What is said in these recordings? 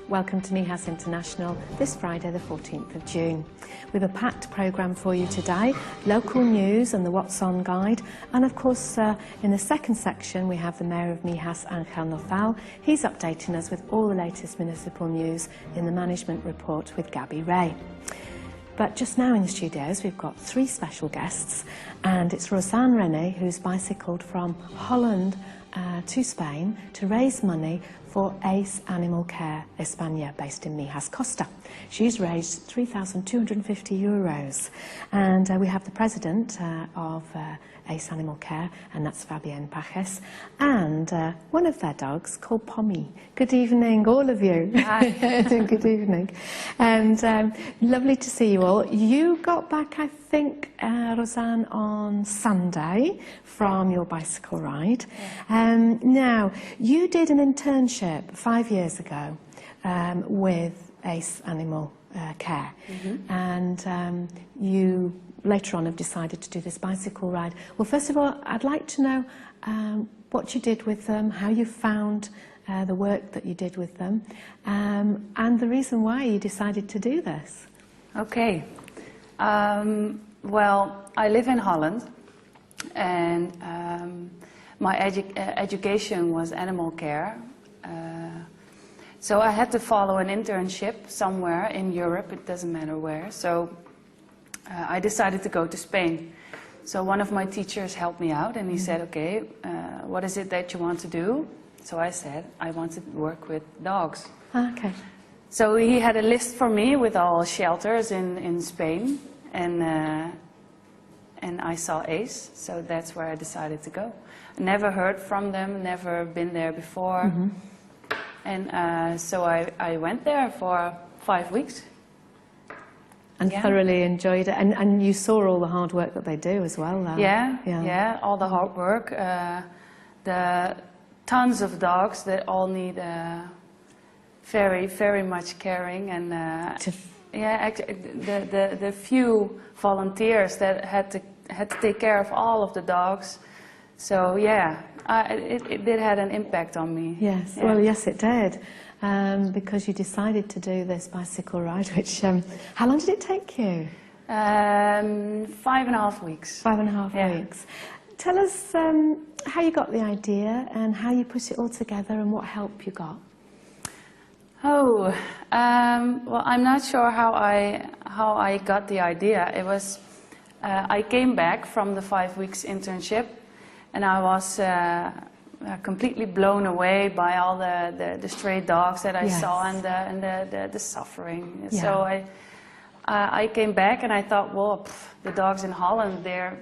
Welcome to Mijas International this Friday the 14th of June. We have a packed programme for you today, local news and the What's On guide, and of course in the second section we have the Mayor of Mijas, Angel Nothal. He's updating us with all the latest municipal news in the management report with Gabby Ray. But just now in the studios we've got three special guests, and it's Rosanne-renee, who's bicycled from Holland to Spain to raise money for A.C.E. Animal Care Espana, based in Mijas, Costa. She's raised €3,250, and we have the president of A.C.E. Animal Care, and that's Fabienne Paques, and one of their dogs called Pommy. Good evening, all of you. Hi. Good evening. And lovely to see you all. You got back, I think, Rosanne, on Sunday from your bicycle ride. Now, you did an internship 5 years ago with A.C.E. Animal Care, and you later on have decided to do this bicycle ride. Well, first of all, I'd like to know what you did with them, how you found the work that you did with them, and the reason why you decided to do this. Okay. Well, I live in Holland, and my education was animal care. So I had to follow an internship somewhere in Europe, it doesn't matter where. So I decided to go to Spain. So one of my teachers helped me out, and he said, okay, what is it that you want to do? So I said, I want to work with dogs. Okay. So he had a list for me with all shelters in Spain, and I saw A.C.E., so that's where I decided to go. Never heard from them, never been there before. And so I went there for 5 weeks. And thoroughly enjoyed it, and you saw all the hard work that they do as well. Yeah, all the hard work, the tons of dogs that all need very, very much caring, and the few volunteers that had to take care of all of the dogs. So yeah, it did have an impact on me. Yes, well, yes, it did. Because you decided to do this bicycle ride, which, how long did it take you? 5.5 weeks. 5.5 weeks. Tell us how you got the idea and how you put it all together and what help you got. Oh, well, I'm not sure how I got the idea. It was, I came back from the 5 weeks internship, and I was completely blown away by all the stray dogs that I saw, and the suffering. Yeah. So I came back and I thought, well, the dogs in Holland, their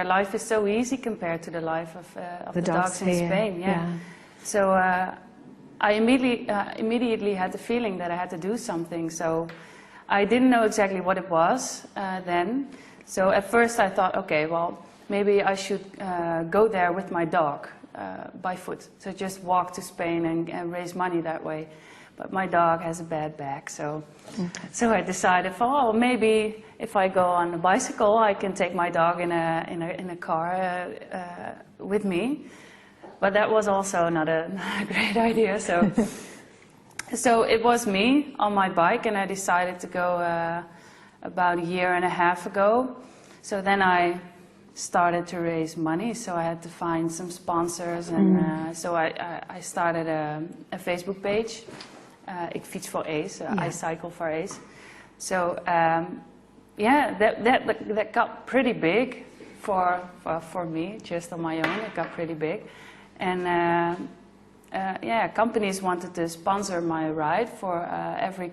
life is so easy compared to the life of the dogs in Spain. Yeah. So I immediately had the feeling that I had to do something. So I didn't know exactly what it was then. So at first I thought, okay, well, maybe I should go there with my dog. By foot, so just walk to Spain and raise money that way. But my dog has a bad back, so I decided, oh, maybe if I go on a bicycle, I can take my dog in a car with me. But that was also not a great idea. So so it was me on my bike, and I decided to go about 1.5 years ago. So then I started to raise money, so I had to find some sponsors, and so I started a Facebook page. Ik fiets voor A.C.E., I cycle for A.C.E. So yeah, that got pretty big for me, just on my own. It got pretty big, and yeah, companies wanted to sponsor my ride for every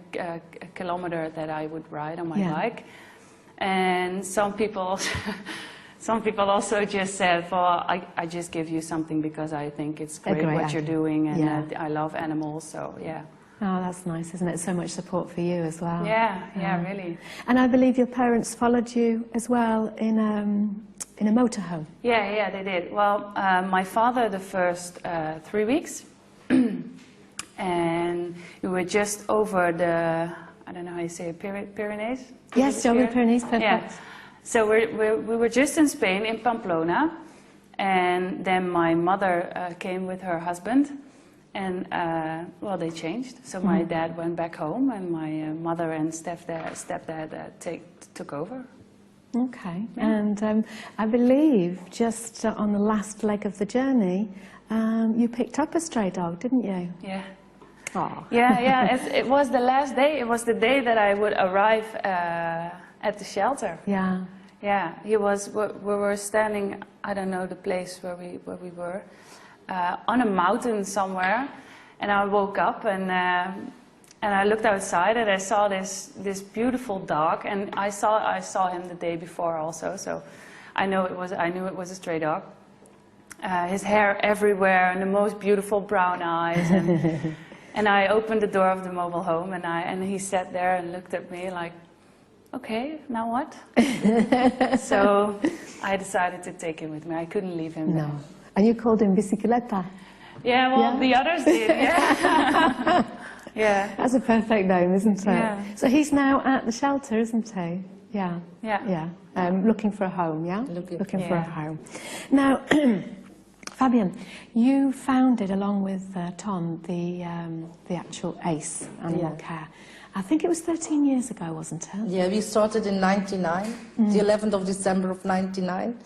kilometer that I would ride on my bike, and some people. Some people also just said, well, I just give you something because I think it's great what you're doing, and I love animals, so yeah. Oh, that's nice, isn't it? So much support for you as well. Yeah, really. And I believe your parents followed you as well in a motorhome. Yeah, they did. Well, my father the first 3 weeks, and we were just over the, I don't know how you say it, Pyrenees? Yes, over the Pyrenees, perfect. Yeah. So we were just in Spain, in Pamplona, and then my mother came with her husband, And well, they changed. So my dad went back home, and my mother and stepdad took over. Okay, and I believe just on the last leg of the journey, you picked up a stray dog, didn't you? Yeah. Oh. Yeah. It was the last day. It was the day that I would arrive at the shelter. Yeah. Yeah. We were standing. I don't know the place where we were, on a mountain somewhere, and I woke up and I looked outside and I saw this beautiful dog, and I saw him the day before also, so I knew it was a stray dog. His hair everywhere and the most beautiful brown eyes, and I opened the door of the mobile home, and he sat there and looked at me like, okay, now what? So I decided to take him with me. I couldn't leave him there. No. And you called him Bicicleta? Yeah, well, the others did, yeah. Yeah. That's a perfect name, isn't it? Yeah. So he's now at the shelter, isn't he? Yeah. Yeah. Looking for a home, yeah? Looking for a Yeah. home. Now, Fabienne, you founded, along with Tom, the actual A.C.E. Animal Care. I think it was 13 years ago, wasn't it? Yeah, we started in 99, the 11th of December of 99,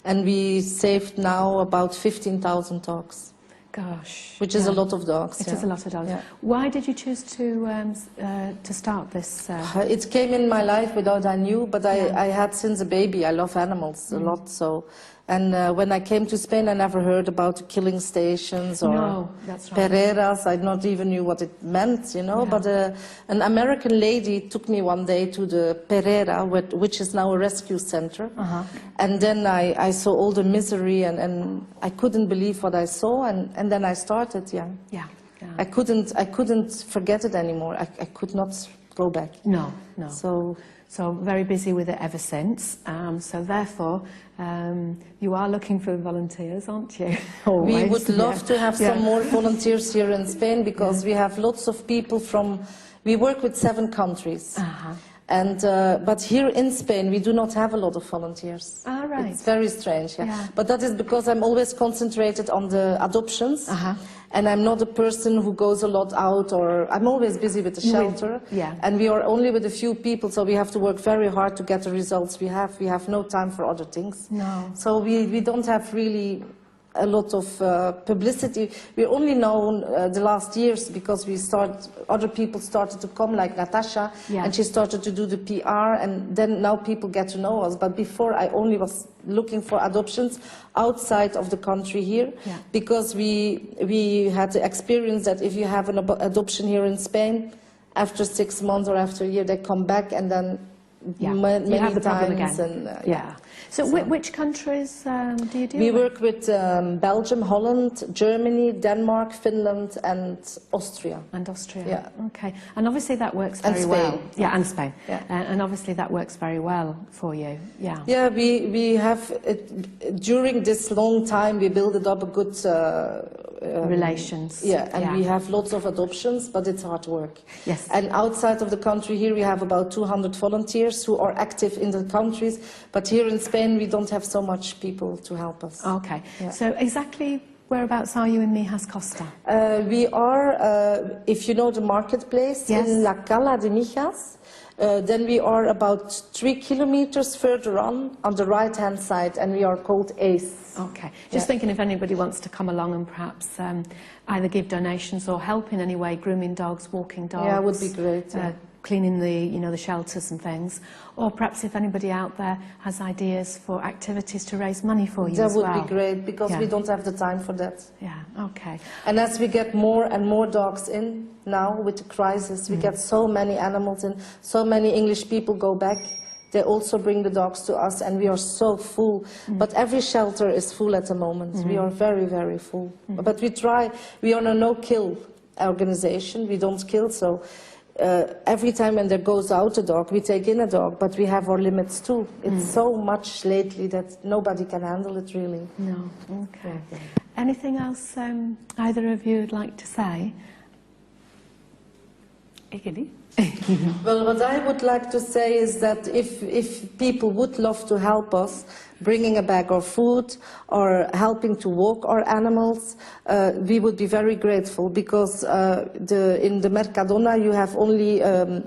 and we saved now about 15,000 dogs. Gosh. Which is a lot of dogs. It is a lot of dogs. Yeah. Why did you choose to start this? It came in my life without I knew, but I had since a baby. I love animals a lot, so. And when I came to Spain, I never heard about killing stations or Pereiras. I not even knew what it meant, you know. Yeah. But an American lady took me one day to the Pereira, which is now a rescue center. And then I saw all the misery, and I couldn't believe what I saw. And then I started, I couldn't forget it anymore. I could not go back. No. So very busy with it ever since. So therefore, you are looking for volunteers, aren't you? Always. We would love to have some more volunteers here in Spain, because we have lots of people from. We work with 7 countries, and but here in Spain we do not have a lot of volunteers. Ah, right. It's very strange. But that is because I'm always concentrated on the adoptions. And I'm not a person who goes a lot out, or I'm always busy with the shelter. And we are only with a few people, so we have to work very hard to get the results we have. We have no time for other things. No. So we don't have really a lot of publicity. We're only known the last years because other people started to come, like Natasha, and she started to do the PR, and then now people get to know us. But before, I only was looking for adoptions outside of the country here, because we had the experience that if you have an adoption here in Spain, after 6 months or after a year, they come back, and then many times. And, So which countries do you deal with? We work with Belgium, Holland, Germany, Denmark, Finland, and Austria. And Austria. Yeah. Okay. And obviously that works very well. Yeah, and Spain. Yeah. And obviously that works very well for you. Yeah. Yeah, we have during this long time we built up a good relations. We have lots of adoptions, but it's hard work. Yes. And outside of the country here we have about 200 volunteers who are active in the countries, but here in Spain we don't have so much people to help us. Okay. So exactly whereabouts are you in Mijas Costa? We are, if you know the marketplace, in La Cala de Mijas. Then we are about 3 kilometers further on the right-hand side, and we are called A.C.E. Okay. Just thinking if anybody wants to come along and perhaps either give donations or help in any way, grooming dogs, walking dogs. Yeah, it would be great. Cleaning the shelters and things, or perhaps if anybody out there has ideas for activities to raise money for you as well. That would be great, because we don't have the time for that. Yeah, okay. And as we get more and more dogs in now with the crisis, we get so many animals in, so many English people go back. They also bring the dogs to us, and we are so full. But every shelter is full at the moment. We are very, very full. But we try. We are a no-kill organization. We don't kill, so every time when there goes out a dog, we take in a dog, but we have our limits too. It's so much lately that nobody can handle it, really. No, okay. Anything else either of you would like to say? Ik niet. Well, what I would like to say is that if people would love to help us, bringing a bag of food or helping to walk our animals, we would be very grateful, because in the Mercadona you have only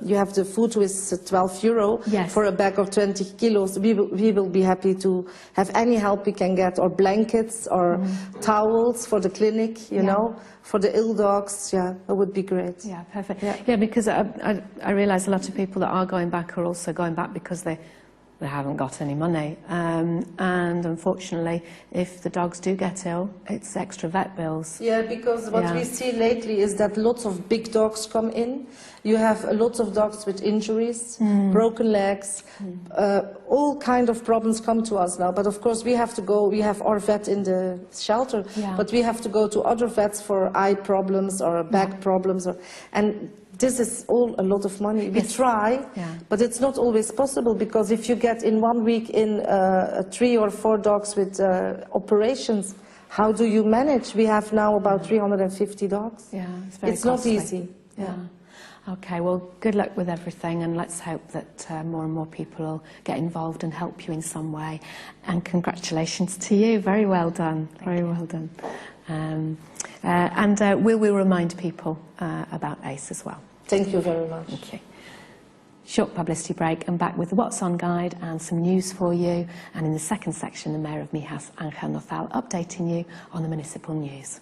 you have the food with €12 yes. for a bag of 20 kilos. We will be happy to have any help we can get, or blankets or towels for the clinic, you know, for the ill dogs. Yeah, that would be great. Yeah, perfect. Yeah, because I realise a lot of people that are going back are also going back because they haven't got any money, and unfortunately if the dogs do get ill, it's extra vet bills. Yeah, because what we see lately is that lots of big dogs come in. You have lots of dogs with injuries, broken legs, all kind of problems come to us now. But of course we have to go, we have our vet in the shelter, but we have to go to other vets for eye problems or back problems, and this is all a lot of money. We try, but it's not always possible, because if you get in 1 week in 3 or 4 dogs with operations, how do you manage? We have now about 350 dogs. Yeah, it's not easy. Yeah. Okay, well, good luck with everything, and let's hope that more and more people will get involved and help you in some way. And congratulations to you. Very well done. Very well done. And we will remind people about A.C.E as well. Thank you very much. Thank you. Short publicity break, and back with the What's On guide and some news for you. And in the second section, the Mayor of Mijas, Angel Nofal, updating you on the municipal news.